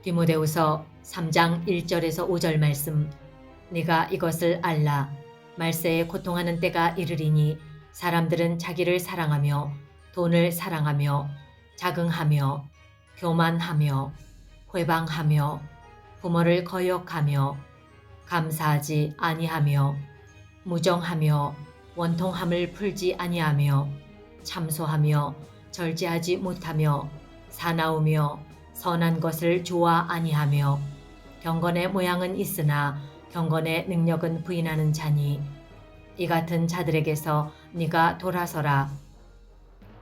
디모데후서 3장 1절에서 5절 말씀. 네가 이것을 알라. 말세에 고통하는 때가 이르리니 사람들은 자기를 사랑하며 돈을 사랑하며 자긍하며 교만하며 회방하며 부모를 거역하며 감사하지 아니하며 무정하며 원통함을 풀지 아니하며 참소하며 절제하지 못하며 사나우며 선한 것을 좋아 아니하며 경건의 모양은 있으나 경건의 능력은 부인하는 자니 이 같은 자들에게서 네가 돌아서라.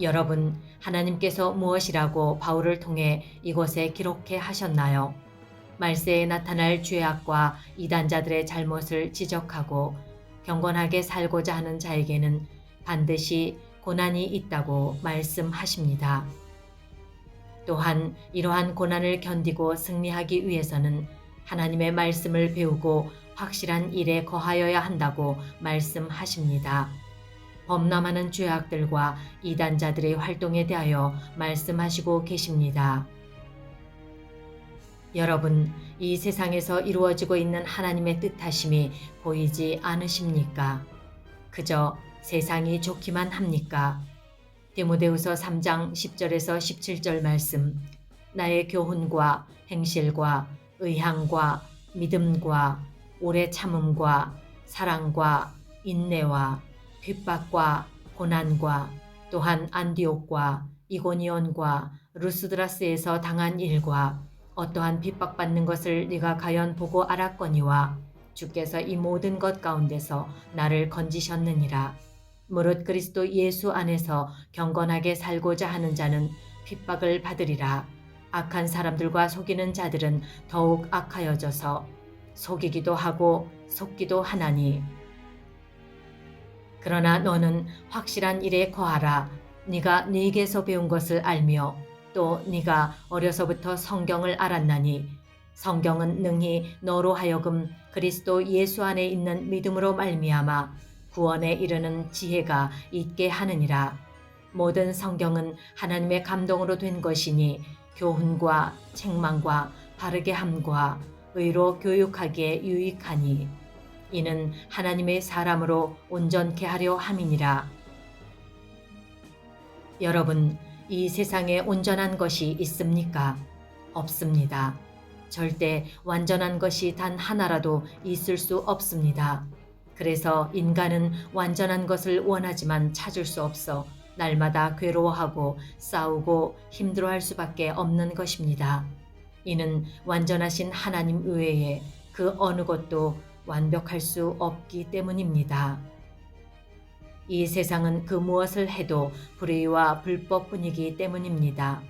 여러분, 하나님께서 무엇이라고 바울을 통해 이곳에 기록해 하셨나요? 말세에 나타날 죄악과 이단자들의 잘못을 지적하고 경건하게 살고자 하는 자에게는 반드시 고난이 있다고 말씀하십니다. 또한 이러한 고난을 견디고 승리하기 위해서는 하나님의 말씀을 배우고 확실한 일에 거하여야 한다고 말씀하십니다. 범람하는 죄악들과 이단자들의 활동에 대하여 말씀하시고 계십니다. 여러분, 이 세상에서 이루어지고 있는 하나님의 뜻하심이 보이지 않으십니까? 그저 세상이 좋기만 합니까? 디모데후서 3장 10절에서 17절 말씀. 나의 교훈과 행실과 의향과 믿음과 오래 참음과 사랑과 인내와 핍박과 고난과 또한 안디옥과 이고니온과 루스드라스에서 당한 일과 어떠한 핍박받는 것을 네가 과연 보고 알았거니와 주께서 이 모든 것 가운데서 나를 건지셨느니라. 무릇 그리스도 예수 안에서 경건하게 살고자 하는 자는 핍박을 받으리라. 악한 사람들과 속이는 자들은 더욱 악하여져서 속이기도 하고 속기도 하나니. 그러나 너는 확실한 일에 거하라. 네가 네게서 배운 것을 알며 또 네가 어려서부터 성경을 알았나니 성경은 능히 너로 하여금 그리스도 예수 안에 있는 믿음으로 말미암아 구원에 이르는 지혜가 있게 하느니라. 모든 성경은 하나님의 감동으로 된 것이니 교훈과 책망과 바르게 함과 의로 교육하기에 유익하니 이는 하나님의 사람으로 온전케 하려 함이니라. 여러분, 이 세상에 온전한 것이 있습니까? 없습니다. 절대 완전한 것이 단 하나라도 있을 수 없습니다. 그래서 인간은 완전한 것을 원하지만 찾을 수 없어 날마다 괴로워하고 싸우고 힘들어할 수밖에 없는 것입니다. 이는 완전하신 하나님 외에 그 어느 것도 완벽할 수 없기 때문입니다. 이 세상은 그 무엇을 해도 불의와 불법뿐이기 때문입니다.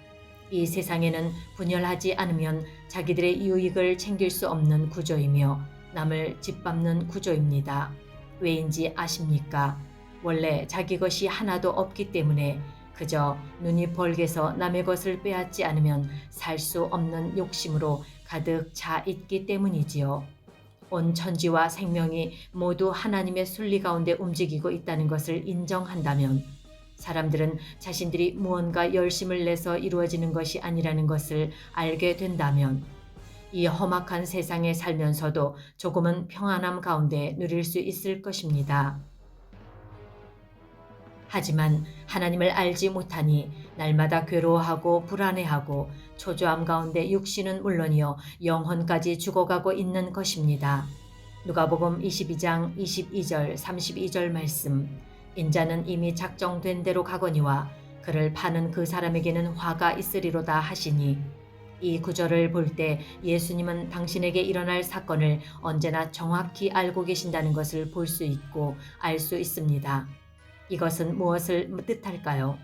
이 세상에는 분열하지 않으면 자기들의 유익을 챙길 수 없는 구조이며 남을 짓밟는 구조입니다. 왜인지 아십니까? 원래 자기 것이 하나도 없기 때문에 그저 눈이 벌게서 남의 것을 빼앗지 않으면 살 수 없는 욕심으로 가득 차 있기 때문이지요. 온 천지와 생명이 모두 하나님의 순리 가운데 움직이고 있다는 것을 인정한다면 사람들은 자신들이 무언가 열심을 내서 이루어지는 것이 아니라는 것을 알게 된다면 이 험악한 세상에 살면서도 조금은 평안함 가운데 누릴 수 있을 것입니다. 하지만 하나님을 알지 못하니 날마다 괴로워하고 불안해하고 초조함 가운데 육신은 물론이요 영혼까지 죽어가고 있는 것입니다. 누가복음 22장 22절 32절 말씀. 인자는 이미 작정된 대로 가거니와 그를 파는 그 사람에게는 화가 있으리로다 하시니 이 구절을 볼 때 예수님은 당신에게 일어날 사건을 언제나 정확히 알고 계신다는 것을 볼 수 있고 알 수 있습니다. 이것은 무엇을 뜻할까요?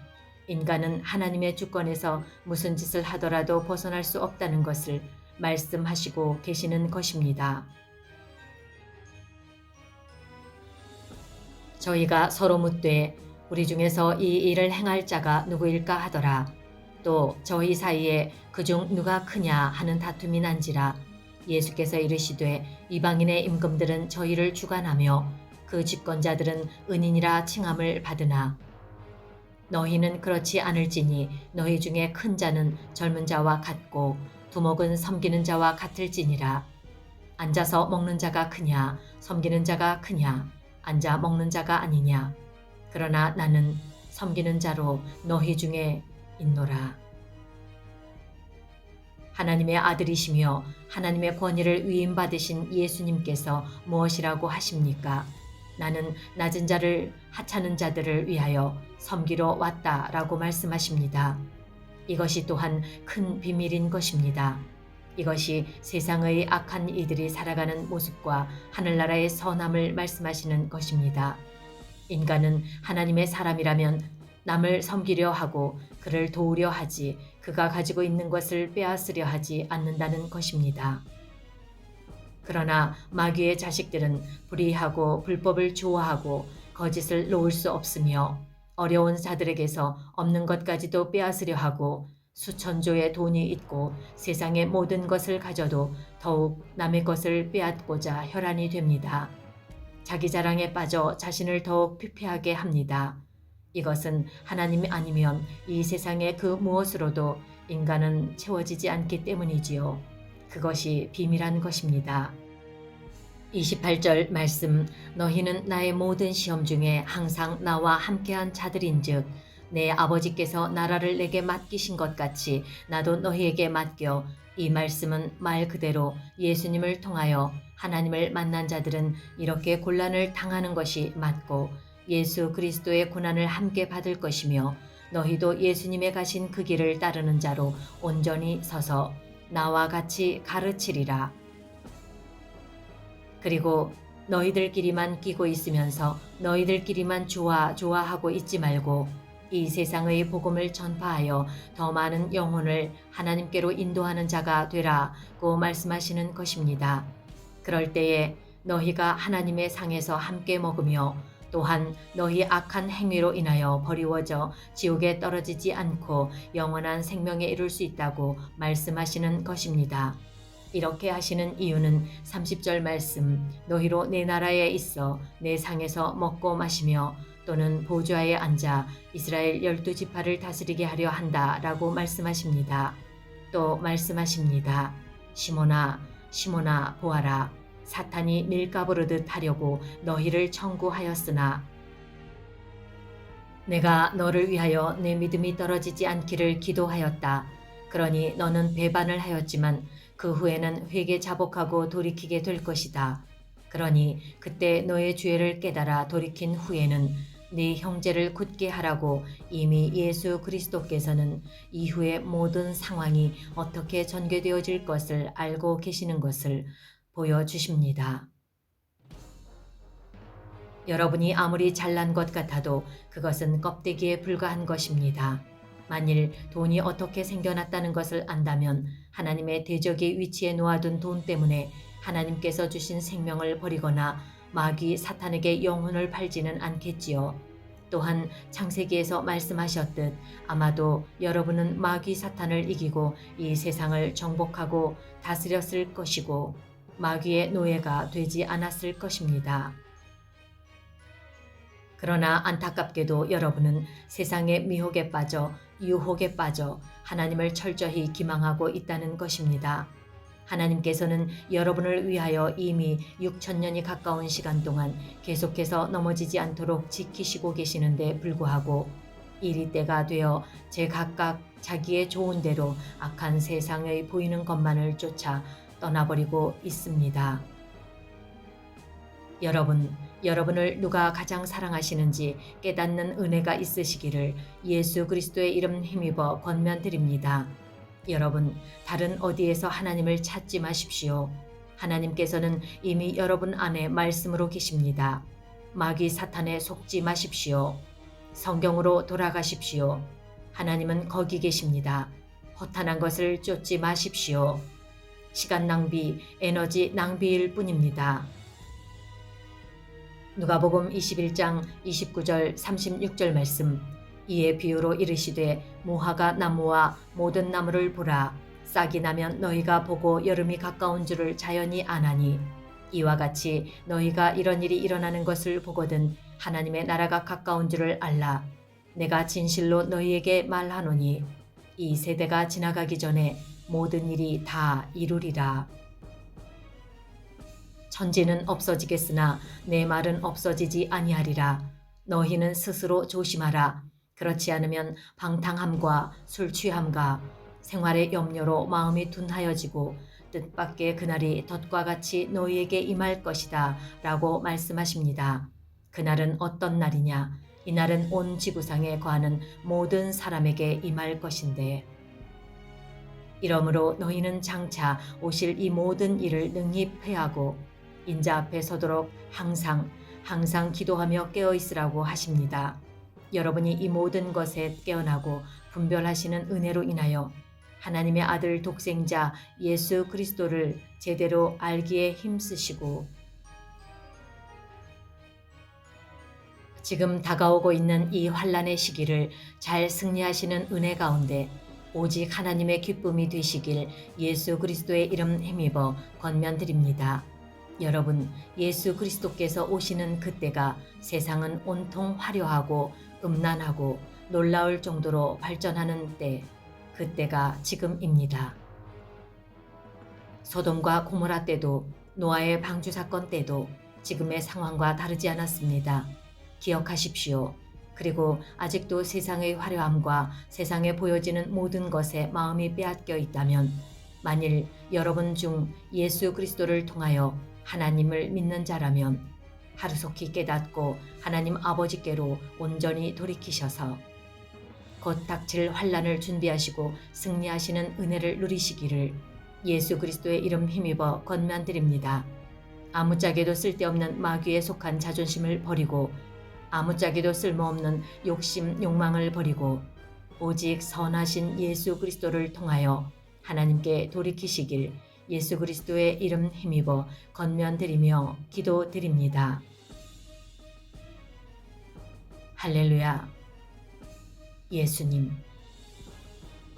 인간은 하나님의 주권에서 무슨 짓을 하더라도 벗어날 수 없다는 것을 말씀하시고 계시는 것입니다. 저희가 서로 묻되 우리 중에서 이 일을 행할 자가 누구일까 하더라. 또 저희 사이에 그중 누가 크냐 하는 다툼이 난지라. 예수께서 이르시되 이방인의 임금들은 저희를 주관하며 그 집권자들은 은인이라 칭함을 받으나 너희는 그렇지 않을지니 너희 중에 큰 자는 젊은 자와 같고 두목은 섬기는 자와 같을지니라. 앉아서 먹는 자가 크냐 섬기는 자가 크냐 앉아 먹는 자가 아니냐. 그러나 나는 섬기는 자로 너희 중에 있노라. 하나님의 아들이시며 하나님의 권위를 위임받으신 예수님께서 무엇이라고 하십니까? 나는 낮은 자를 하찮은 자들을 위하여 섬기러 왔다라고 말씀하십니다. 이것이 또한 큰 비밀인 것입니다. 이것이 세상의 악한 이들이 살아가는 모습과 하늘나라의 선함을 말씀하시는 것입니다. 인간은 하나님의 사람이라면 남을 섬기려 하고 그를 도우려 하지 그가 가지고 있는 것을 빼앗으려 하지 않는다는 것입니다. 그러나 마귀의 자식들은 불의하고 불법을 좋아하고 거짓을 놓을 수 없으며 어려운 자들에게서 없는 것까지도 빼앗으려 하고 수천조의 돈이 있고 세상의 모든 것을 가져도 더욱 남의 것을 빼앗고자 혈안이 됩니다. 자기 자랑에 빠져 자신을 더욱 피폐하게 합니다. 이것은 하나님이 아니면 이 세상의 그 무엇으로도 인간은 채워지지 않기 때문이지요. 그것이 비밀한 것입니다. 28절 말씀 너희는 나의 모든 시험 중에 항상 나와 함께한 자들인즉 내 아버지께서 나라를 내게 맡기신 것 같이 나도 너희에게 맡겨. 이 말씀은 말 그대로 예수님을 통하여 하나님을 만난 자들은 이렇게 곤란을 당하는 것이 맞고 예수 그리스도의 고난을 함께 받을 것이며 너희도 예수님의 가신 그 길을 따르는 자로 온전히 서서 나와 같이 가르치리라. 그리고 너희들끼리만 끼고 있으면서 너희들끼리만 좋아하고 있지 말고 이 세상의 복음을 전파하여 더 많은 영혼을 하나님께로 인도하는 자가 되라고 말씀하시는 것입니다. 그럴 때에 너희가 하나님의 상에서 함께 먹으며 또한 너희 악한 행위로 인하여 버리워져 지옥에 떨어지지 않고 영원한 생명에 이룰 수 있다고 말씀하시는 것입니다. 이렇게 하시는 이유는 30절 말씀 너희로 내 나라에 있어 내 상에서 먹고 마시며 또는 보좌에 앉아 이스라엘 12지파를 다스리게 하려 한다라고 말씀하십니다. 또 말씀하십니다. 시몬아 시몬아 보아라. 사탄이 밀가부르듯 하려고 너희를 청구하였으나 내가 너를 위하여 내 믿음이 떨어지지 않기를 기도하였다. 그러니 너는 배반을 하였지만 그 후에는 회개 자복하고 돌이키게 될 것이다. 그러니 그때 너의 죄를 깨달아 돌이킨 후에는 네 형제를 굳게 하라고 이미 예수 그리스도께서는 이후의 모든 상황이 어떻게 전개되어질 것을 알고 계시는 것을 보여주십니다. 여러분이 아무리 잘난 것 같아도 그것은 껍데기에 불과한 것입니다. 만일 돈이 어떻게 생겨났다는 것을 안다면 하나님의 대적의 위치에 놓아둔 돈 때문에 하나님께서 주신 생명을 버리거나 마귀 사탄에게 영혼을 팔지는 않겠지요. 또한 창세기에서 말씀하셨듯 아마도 여러분은 마귀 사탄을 이기고 이 세상을 정복하고 다스렸을 것이고 마귀의 노예가 되지 않았을 것입니다. 그러나 안타깝게도 여러분은 세상의 미혹에 빠져 유혹에 빠져 하나님을 철저히 기망하고 있다는 것입니다. 하나님께서는 여러분을 위하여 이미 6천년이 가까운 시간 동안 계속해서 넘어지지 않도록 지키시고 계시는데 불구하고 이리 때가 되어 제각각 자기의 좋은 대로 악한 세상의 보이는 것만을 쫓아 떠나버리고 있습니다. 여러분을 누가 가장 사랑하시는지 깨닫는 은혜가 있으시기를 예수 그리스도의 이름 힘입어 권면드립니다. 여러분, 다른 어디에서 하나님을 찾지 마십시오. 하나님께서는 이미 여러분 안에 말씀으로 계십니다. 마귀 사탄에 속지 마십시오. 성경으로 돌아가십시오. 하나님은 거기 계십니다. 허탄한 것을 쫓지 마십시오. 시간 낭비, 에너지 낭비일 뿐입니다. 누가복음 21장 29절 36절 말씀 이에 비유로 이르시되 무화과 나무와 모든 나무를 보라. 싹이 나면 너희가 보고 여름이 가까운 줄을 자연히 아나니 이와 같이 너희가 이런 일이 일어나는 것을 보거든 하나님의 나라가 가까운 줄을 알라. 내가 진실로 너희에게 말하노니 이 세대가 지나가기 전에 모든 일이 다 이루리라. 천지는 없어지겠으나 내 말은 없어지지 아니하리라. 너희는 스스로 조심하라. 그렇지 않으면 방탕함과 술 취함과 생활의 염려로 마음이 둔하여지고 뜻밖의 그날이 덫과 같이 너희에게 임할 것이다 라고 말씀하십니다. 그날은 어떤 날이냐? 이날은 온 지구상에 거하는 모든 사람에게 임할 것인데, 이러므로 너희는 장차 오실 이 모든 일을 능히 패하고 인자 앞에 서도록 항상 기도하며 깨어 있으라고 하십니다. 여러분이 이 모든 것에 깨어나고 분별하시는 은혜로 인하여 하나님의 아들 독생자 예수 그리스도를 제대로 알기에 힘쓰시고 지금 다가오고 있는 이 환난의 시기를 잘 승리하시는 은혜 가운데 오직 하나님의 기쁨이 되시길 예수 그리스도의 이름 힘입어 권면드립니다. 여러분, 예수 그리스도께서 오시는 그때가 세상은 온통 화려하고 음란하고 놀라울 정도로 발전하는 때, 그때가 지금입니다. 소돔과 고모라 때도 노아의 방주 사건 때도 지금의 상황과 다르지 않았습니다. 기억하십시오. 그리고 아직도 세상의 화려함과 세상에 보여지는 모든 것에 마음이 빼앗겨 있다면, 만일 여러분 중 예수 그리스도를 통하여 하나님을 믿는 자라면 하루속히 깨닫고 하나님 아버지께로 온전히 돌이키셔서 곧 닥칠 환난을 준비하시고 승리하시는 은혜를 누리시기를 예수 그리스도의 이름 힘입어 권면드립니다. 아무짝에도 쓸데없는 마귀에 속한 자존심을 버리고 아무짝에도 쓸모없는 욕심, 욕망을 버리고 오직 선하신 예수 그리스도를 통하여 하나님께 돌이키시길 예수 그리스도의 이름 힘입어 권면드리며 기도드립니다. 할렐루야. 예수님,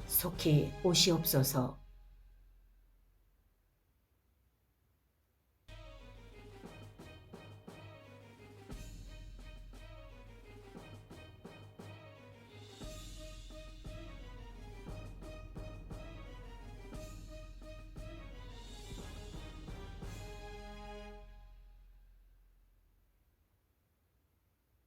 속히 오시옵소서.